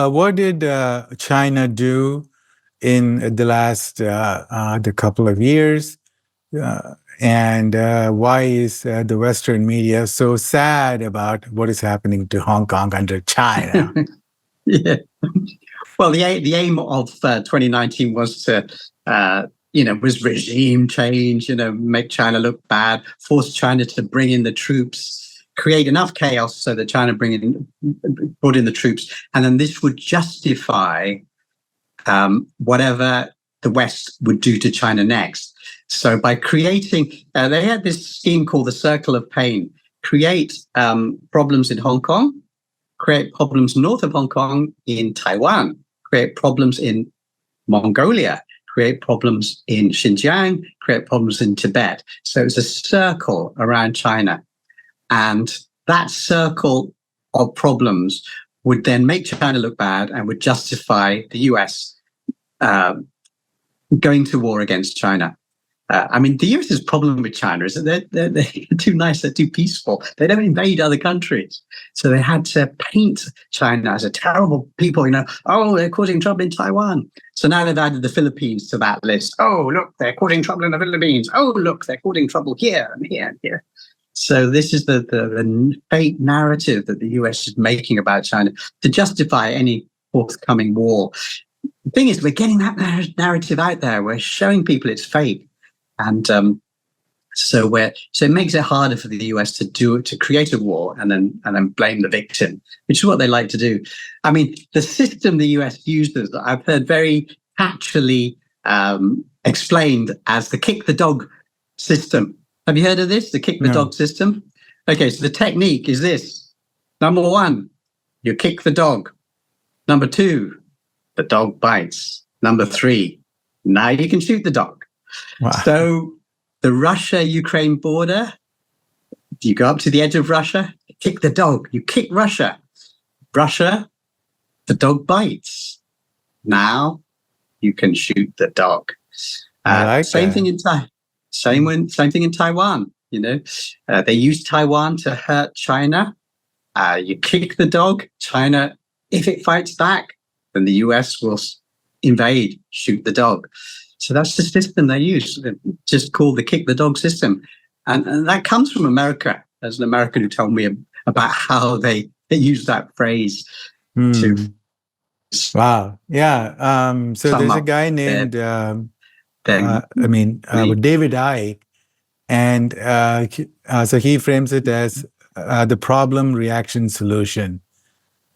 what did China do in the last the couple of years? And why is the Western media so sad about what is happening to Hong Kong under China? Yeah. Well, the aim of 2019 was to, was regime change, make China look bad, force China to bring in the troops, create enough chaos so that China brought in the troops. And then this would justify whatever the West would do to China next. So by creating, they had this scheme called the Circle of Pain, create problems in Hong Kong, create problems north of Hong Kong in Taiwan, create problems in Mongolia, create problems in Xinjiang, create problems in Tibet. So it's a circle around China. And that circle of problems would then make China look bad and would justify the US going to war against China. The US's problem with China is that they're too nice, they're too peaceful. They don't invade other countries. So they had to paint China as a terrible people, they're causing trouble in Taiwan. So now they've added the Philippines to that list. Oh, look, they're causing trouble in the Philippines. Oh, look, they're causing trouble here and here and here. So this is the fake narrative that the US is making about China to justify any forthcoming war. The thing is, we're getting that narrative out there. We're showing people it's fake. And so it makes it harder for the US to create a war and then blame the victim, which is what they like to do. The system the US uses, I've heard very catchily explained as the kick the dog system. Have you heard of this? The kick the dog system? Okay, so the technique is this. Number 1, you kick the dog. Number 2, the dog bites. Number 3, now you can shoot the dog. Wow. So the Russia-Ukraine border, you go up to the edge of Russia, you kick the dog, you kick Russia. Russia, the dog bites. Now you can shoot the dog. Same thing in Taiwan. They use Taiwan to hurt China. You kick the dog. China, if it fights back, then the US will invade, shoot the dog. So that's the system they use, just called the kick the dog system. And that comes from America. There's an American who told me about how they use that phrase to... Wow. Yeah. So there's a guy named, David Icke. And so he frames it as the problem, reaction, solution.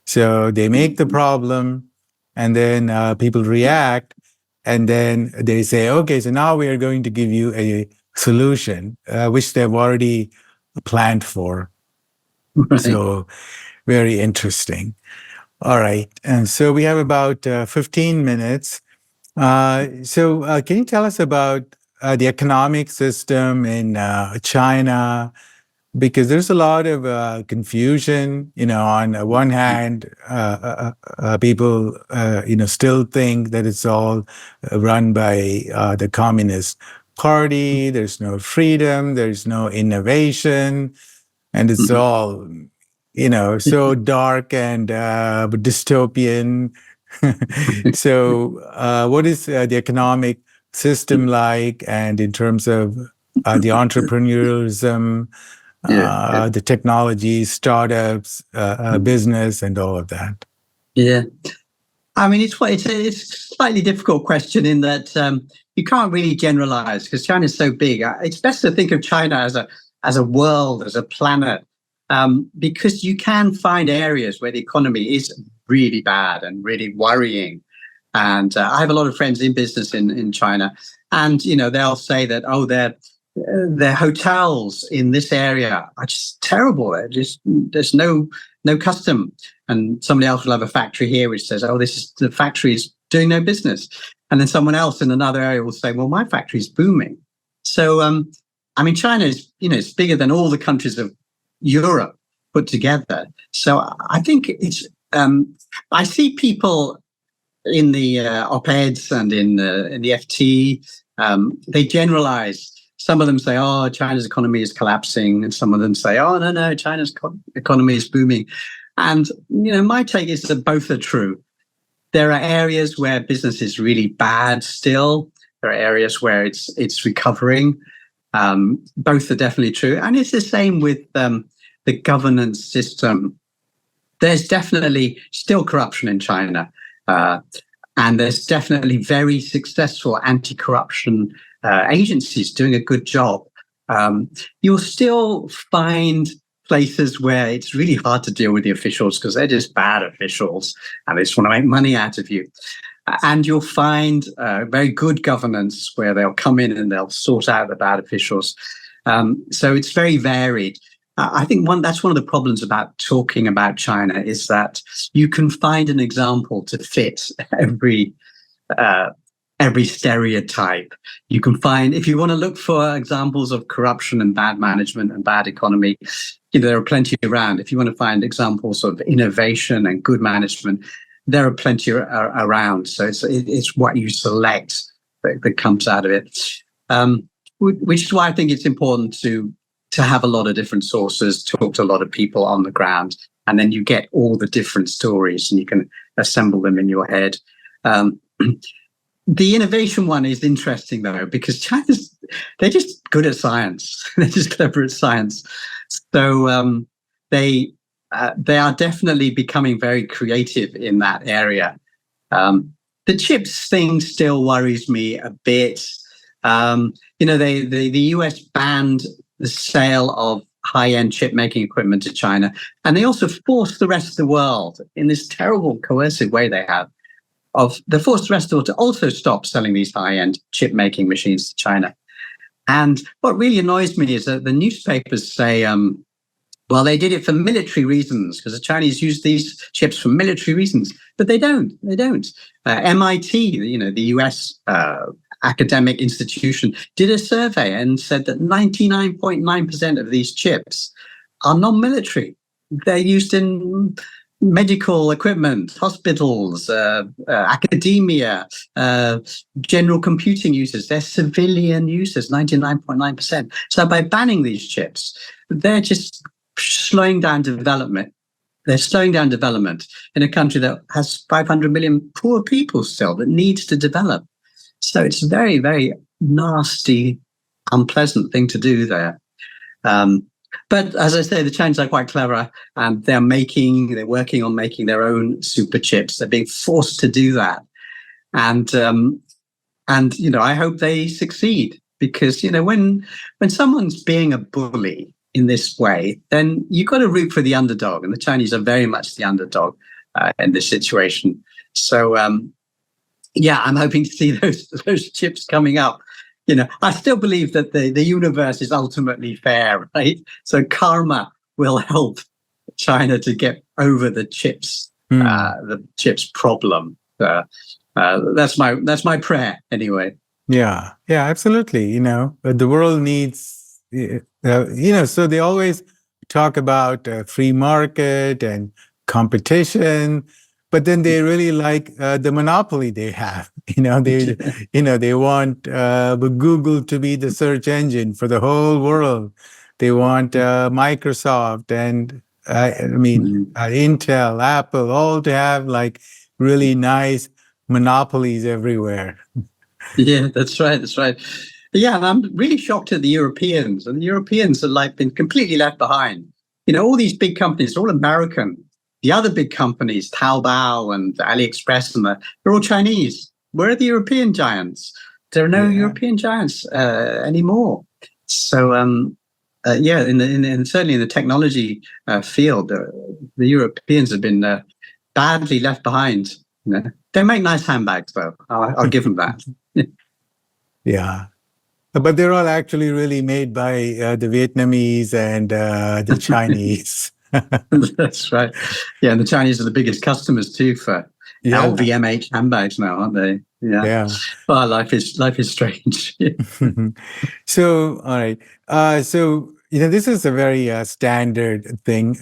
So they make the problem, and then people react. And then they say, okay, so now we are going to give you a solution, which they've already planned for. Right. So very interesting. All right. And so we have about 15 minutes. So can you tell us about the economic system in China? Because there's a lot of confusion, on one hand, people, still think that it's all run by the Communist Party. There's no freedom, there's no innovation, and it's all, so dark and dystopian. So what is the economic system like? And in terms of the entrepreneurialism, the technology, startups, business, and all of that? Yeah. It's a slightly difficult question in that you can't really generalize because China is so big. It's best to think of China as a world, as a planet, because you can find areas where the economy is really bad and really worrying. And I have a lot of friends in business in China, and they'll say that their hotels in this area are just terrible. There's no custom. And somebody else will have a factory here which says, the factory is doing no business. And then someone else in another area will say, well, my factory is booming. So, China is, it's bigger than all the countries of Europe. put together. So I think it's, I see people in the op-eds and in the FT, they generalize. Some of them say, "Oh, China's economy is collapsing," and some of them say, "Oh, no, China's economy is booming." And my take is that both are true. There are areas where business is really bad still. There are areas where it's recovering. Both are definitely true, and it's the same with the governance system. There's definitely still corruption in China. And there's definitely very successful anti-corruption agencies doing a good job. You'll still find places where it's really hard to deal with the officials because they're just bad officials and they just want to make money out of you. And you'll find very good governance where they'll come in and they'll sort out the bad officials. So it's very varied. I think that's one of the problems about talking about China is that you can find an example to fit every stereotype. You can find, if you want to look for examples of corruption and bad management and bad economy, there are plenty around. If you want to find examples of innovation and good management, there are plenty around. So it's what you select that comes out of it, which is why I think it's important to have a lot of different sources, talk to a lot of people on the ground, and then you get all the different stories and you can assemble them in your head. The innovation one is interesting though, because they're just good at science. They're just clever at science. So they are definitely becoming very creative in that area. The chips thing still worries me a bit. The US banned the sale of high-end chip-making equipment to China, and they also forced the rest of the world in this terrible coercive way they have. They forced the rest of the world to also stop selling these high-end chip-making machines to China. And what really annoys me is that the newspapers say, well, they did it for military reasons because the Chinese use these chips for military reasons, but they don't. They don't. MIT, the US academic institution, did a survey and said that 99.9% of these chips are non-military. They're used in medical equipment, hospitals, academia, general computing users. They're civilian users, 99.9%. So by banning these chips, they're just slowing down development. They're slowing down development in a country that has 500 million poor people still that needs to develop. So it's a very, very nasty, unpleasant thing to do there. But as I say, the Chinese are quite clever, and they're working on making their own super chips. They're being forced to do that. And I hope they succeed because, when someone's being a bully in this way, then you've got to root for the underdog. And the Chinese are very much the underdog in this situation. So, I'm hoping to see those chips coming up. I still believe that the universe is ultimately fair, right? So karma will help China to get over the chips problem. That's my prayer, anyway. Yeah, absolutely. The world needs, so they always talk about free market and competition, but then they really like the monopoly they have. They want Google to be the search engine for the whole world. They want Microsoft and Intel, Apple, all to have like really nice monopolies everywhere. Yeah, that's right. That's right. Yeah, and I'm really shocked at the Europeans. And the Europeans are been completely left behind. All these big companies, all American. The other big companies, Taobao and AliExpress, they're all Chinese. Where are the European giants? There are no European giants anymore. So, certainly in the technology field, the Europeans have been badly left behind. They make nice handbags, though. I'll give them that. Yeah. But they're all actually really made by the Vietnamese and the Chinese. That's right. Yeah, and the Chinese are the biggest customers too for LVMH handbags now, aren't they? Yeah. Well, life is strange. So, all right. So this is a very standard thing.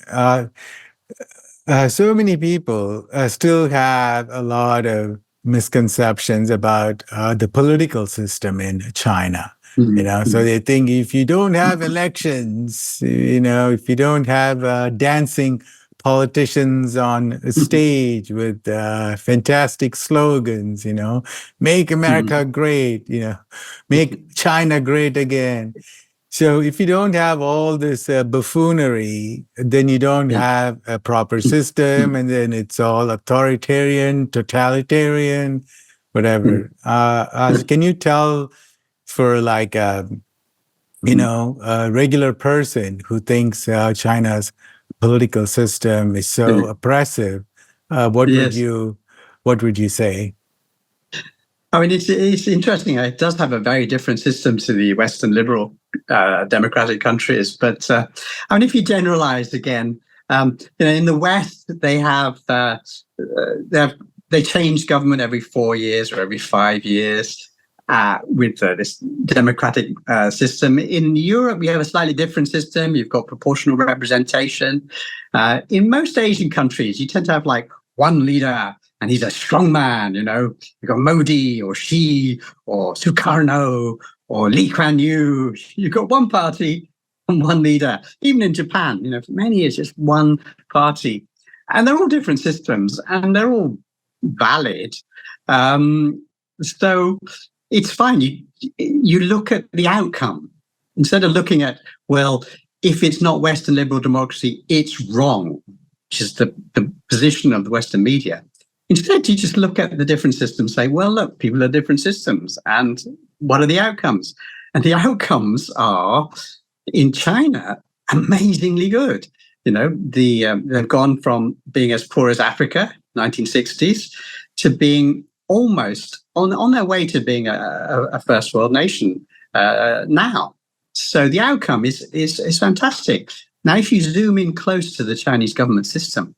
So many people still have a lot of misconceptions about the political system in China. So they think if you don't have elections, if you don't have dancing politicians on a stage with fantastic slogans, make America great, make China great again. So if you don't have all this buffoonery, then you don't have a proper system, and then it's all authoritarian, totalitarian, whatever. Can you tell for like a regular person who thinks China's political system is so oppressive, what would you say? I mean, it's interesting. It does have a very different system to the Western liberal democratic countries. But I mean, if you generalize again, in the West, they change government every 4 years or every 5 years with this democratic system. In Europe, we have a slightly different system. You've got proportional representation. In most Asian countries, you tend to have like one leader, and he's a strong man, You've got Modi or Xi or Sukarno or Lee Kuan Yew. You've got one party and one leader. Even in Japan, for many years, just one party. And they're all different systems, and they're all valid. So it's fine. You look at the outcome. Instead of looking at, well, if it's not Western liberal democracy, it's wrong, which is the position of the Western media. Instead, you just look at the different systems, say, well, look, people are different systems. And what are the outcomes? And the outcomes are, in China, amazingly good. They've gone from being as poor as Africa, 1960s, to being almost on their way to being a first world nation now. So the outcome is fantastic. Now, if you zoom in close to the Chinese government system,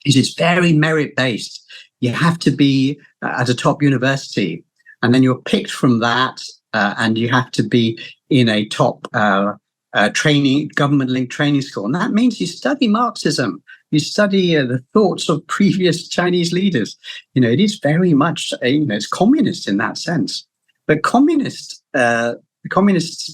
it is very merit-based. You have to be at a top university, and then you're picked from that, and you have to be in a top government-linked training school. And that means you study Marxism. You study the thoughts of previous Chinese leaders. It is very much, it's communist in that sense. But communists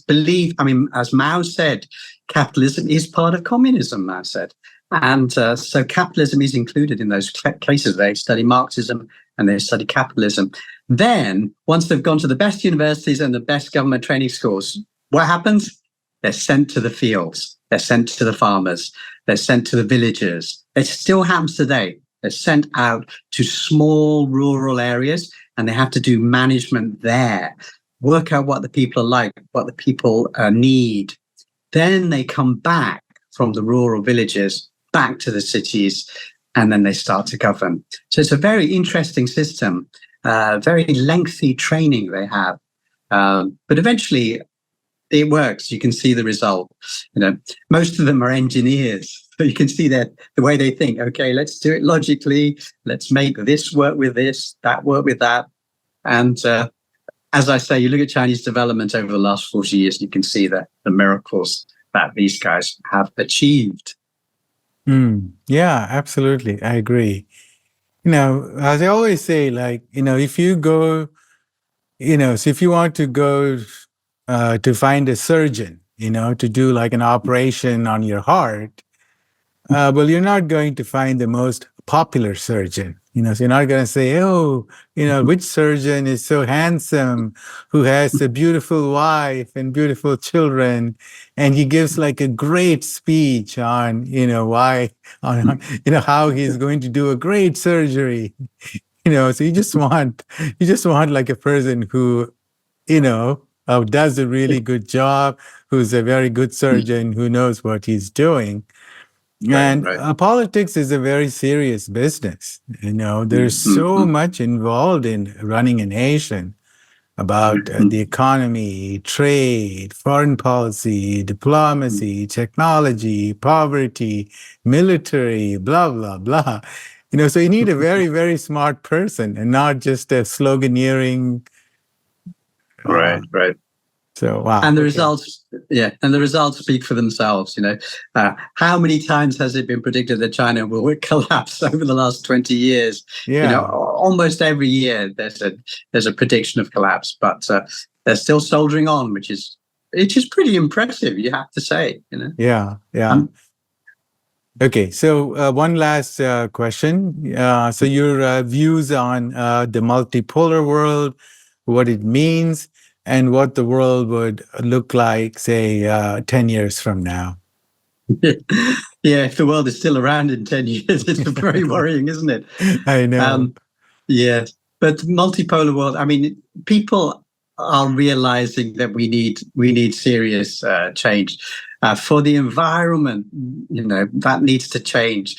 believe, as Mao said, capitalism is part of communism, Mao said. And so capitalism is included in those cases. They study Marxism and they study capitalism. Then, once they've gone to the best universities and the best government training schools, what happens? They're sent to the fields. They're sent to the farmers. They're sent to the villages. It still happens today. They're sent out to small rural areas, and they have to do management there, work out what the people are like, what the people need. Then they come back from the rural villages back to the cities, and then they start to govern. So it's a very interesting system, very lengthy training they have. But eventually it works. You can see the result. Most of them are engineers. So you can see the way they think, okay, let's do it logically. Let's make this work with this, that work with that. And as I say, you look at Chinese development over the last 40 years, you can see the miracles that these guys have achieved. Yeah, absolutely. I agree. As I always say, if you go, so if you want to go to find a surgeon, to do like an operation on your heart, well, you're not going to find the most popular surgeon. So you're not going to say, oh, which surgeon is so handsome, who has a beautiful wife and beautiful children, and he gives like a great speech on, how he's going to do a great surgery. So you just want like a person who, does a really good job, who's a very good surgeon, who knows what he's doing. And politics is a very serious business. There's so much involved in running a nation about the economy, trade, foreign policy, diplomacy, technology, poverty, military, blah, blah, blah. So you need a very, very smart person and not just a sloganeering. Right. So, wow. And the Okay. results, and the results speak for themselves. How many times has it been predicted that China will collapse over the last 20 years? Yeah. Almost every year there's a prediction of collapse, but they're still soldiering on, which is pretty impressive, you have to say. Yeah. Okay, so one last question. So your views on the multipolar world, what it means, and what the world would look like, say, 10 years from now. Yeah, if the world is still around in 10 years, it's very worrying, isn't it? I know. Yeah, but multipolar world, I mean, people are realizing that we need serious change. For the environment, that needs to change.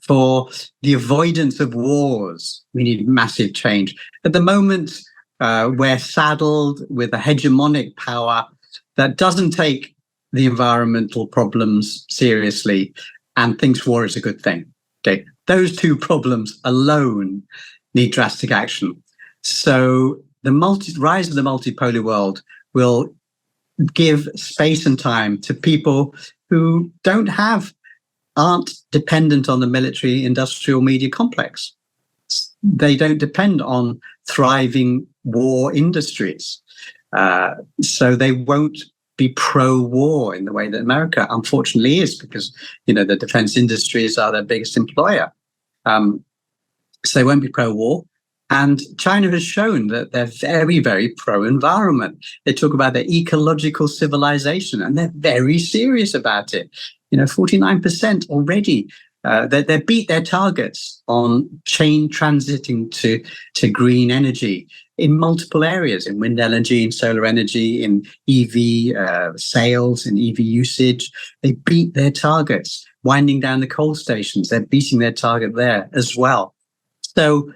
For the avoidance of wars, we need massive change. At the moment, we're saddled with a hegemonic power that doesn't take the environmental problems seriously and thinks war is a good thing. Okay, those two problems alone need drastic action. So the rise of the multipolar world will give space and time to people who aren't dependent on the military industrial media complex. They don't depend on thriving war industries. So they won't be pro-war in the way that America unfortunately is, because the defense industries are their biggest employer. So they won't be pro-war. And China has shown that they're very, very pro-environment. They talk about their ecological civilization, and they're very serious about it. 49% already. They beat their targets on transiting to green energy in multiple areas, in wind energy, in solar energy, in EV sales, in EV usage. They beat their targets. Winding down the coal stations, they're beating their target there as well. So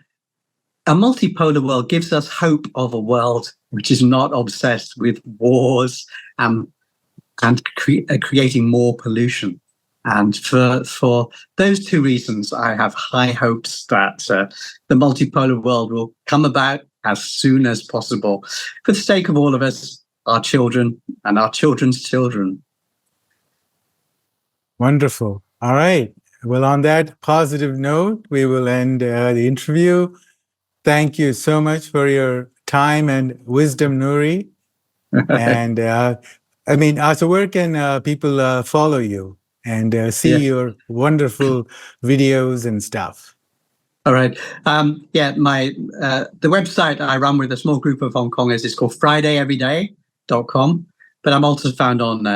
a multipolar world gives us hope of a world which is not obsessed with wars and creating more pollution. And for those two reasons, I have high hopes that the multipolar world will come about as soon as possible for the sake of all of us, our children, and our children's children. Wonderful. All right. Well, on that positive note, we will end the interview. Thank you so much for your time and wisdom, Nury. And so where can people follow you and see your wonderful videos and stuff? All right. The website I run with a small group of Hong Kongers is called FridayEveryday.com. But I'm also found on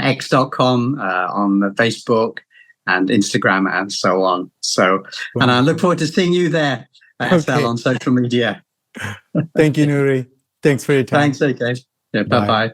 X.com, on Facebook and Instagram and so on. So, and I look forward to seeing you there, SL, on social media. Thank you, Nury. Thanks for your time. Thanks, okay. Yeah, bye-bye.